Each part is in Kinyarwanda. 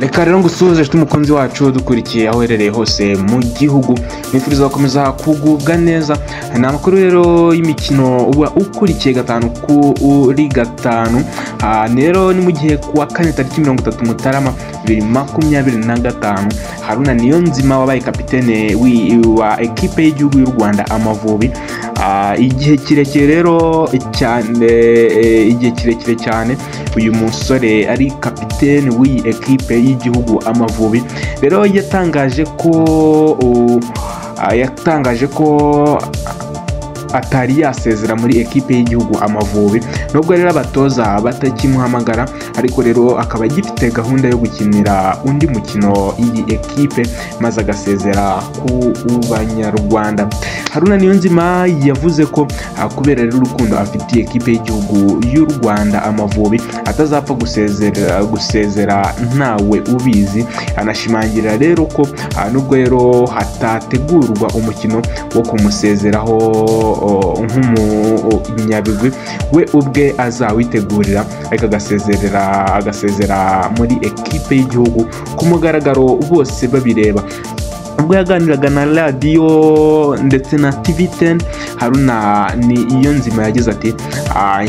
Reka rero ngusuhuze umukunzi wacu dukurikiye aho uherereye hose mu gihugu, nifuriza gukomeza kugubwa neza. Ni amakuru rero y'imikino uba ukurikiye gatanu kuri gatanu. Rero ni mu gihe kuwa kane tariki 30 Mutarama 2025 Haruna Niyonzima wabaye kapitene wa ekipe y'igihugu y'u Rwanda Amavubi igihe kirekire rero cyane uyu musore ari kapitene w'iyi ekipe y'igihugu Amavubi. Rero yatangaje ko atari yasezera muri ekipe y'igihugu Amavubi, nubwo rero abatoza batakimuhamagara, ariko rero akaba gifite gahunda yo gukinira undi mukino iyi ekipe maze agasezera ku Banyarwanda. Haruna Niyonzima yavuze ko kubera rero urukundo afitiye ekipe y'igihugu y'u Rwanda Amavubi atazapfa gusezera ntawe ubizi. Anashimangira rero ko nubwo rero hatategurwa umukino wo kumusezeraho nk'umunyabigwi, we ubwe azawitegurira ariko agasezera muri ekipe y'igihugu ku mugaragaro bose babireba. Ubwo yaganiraga na radiyo ndetse na TV10, Haruna Niyonzima yagize ati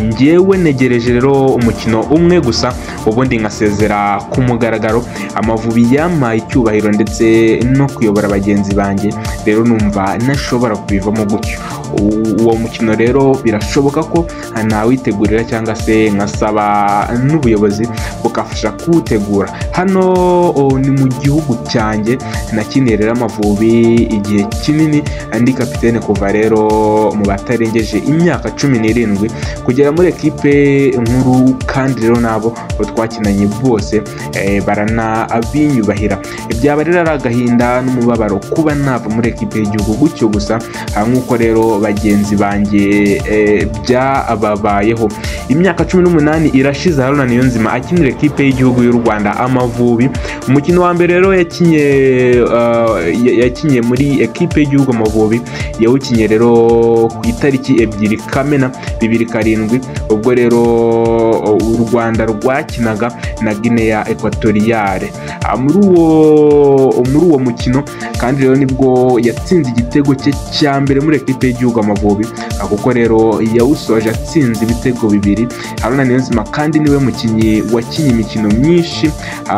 njyewe negereje rero umukino umwe gusa ubundi nkasezera ku mugaragaro. Amavubi yampaye icyubahiro ndetse no kuyobora bagenzi banjye, rero numva ntashobora kubivamo gutyo. Uwo mukino rero birashoboka ko nawitegurira cyangwa se nkasaba n'ubuyobozi bukafasha kuwutegura. Hano ni mu gihugu cyanjye, nakinirira Amavubi igihe kinini, ndi kapitene kuva rero mu batarengeje imyaka 17 kugera muri ekipe nkuru, kandi rero nabo twakinanye bose baranabinyubahira. Byaba rero ari agahinda n'umubabaro kuba nava muri ekipe y'igihugu gutyo gusa nk'uko rero bagenzi banjye byababayeho. Imyaka 18 irashize Haruna Niyonzima akinira ekipe y'igihugu y'u Rwanda Amavubi. Umukino wa mbere rero yakinye muri ekipe y'igihugu Amavubi yawukinye rero ku itariki 2 Kamena 2007, ubwo rero u Rwanda rwakinaga na Guinea Equatoriale. Muri uwo mukino kandi rero nibwo yatsinze igitego cye cya mbere muri ekipe y'igihugu Amavubi, kuko rero yawusoje atsinze ibitego 2. Haruna Niyonzima kandi niwe mukinnyi wakinye imikino myinshi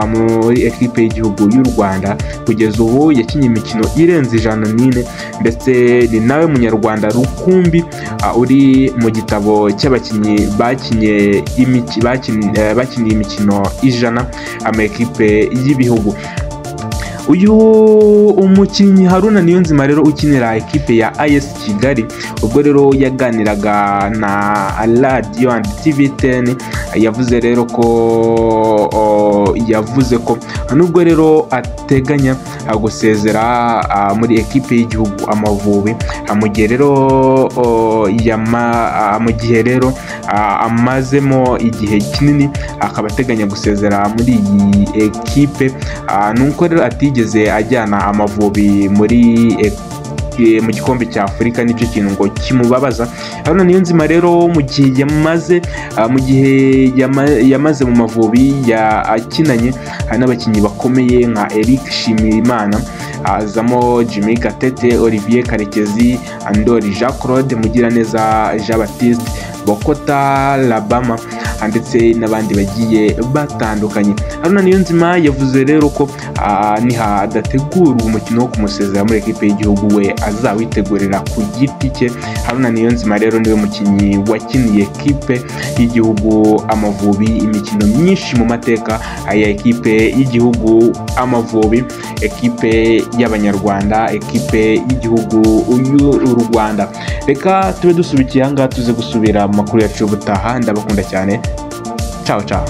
muri ekipe y'igihugu y'u Rwanda. Kugeza ubu yakinye imikino irenze 104, ndetse ni nawe munyarwanda rukumbi uri mu gitabo cy'abakinnyi bakiniye imikino 100 ama ekipe y'ibihugu. Uyu umukinnyi Haruna Niyonzima rero ukinira ekipe ya AS Kigali, ubwo rero yaganiraga na radio and TV10, yavuze ko nubwo rero ateganya gusezera muri ekipe y'igihugu Amavubi, mu gihe rero amazemo igihe kinini, akaba ateganya gusezera muri iyi ekipe, nuko rero atigeze ajyana Amavubi mu gikombe cya Afurika. Nicyo kintu ngo kimubabaza. Haruna Niyonzima rero mu gihe yamaze mu Mavubi yakinanye n'abakinnyi bakomeye nka Eric Shimirimana, azamo Jimmy Gatete, Olivier Karekezi, Andori Jean Claude, Mugiraneza Jean Baptiste, Bokota Labama ndetse n'abandi bagiye batandukanye. Haruna Niyonzima yavuze rero ko nihadategurwa umukino wo kumusezera muri ekipe y'igihugu, we azawitegurira ku giti cye. Haruna Niyonzima rero niwe mukinnyi wakiniye ekipe y'igihugu Amavubi imikino myinshi mu mateka ya ekipe y'igihugu Amavubi, ekipe y'Abanyarwanda, ekipe y'igihugu y'u Rwanda. Reka tube dusubikiye aha ngaha, tuze gusubira mu makuru yacu y'ubutaha. Ndabakunda cyane. Ciao ciao.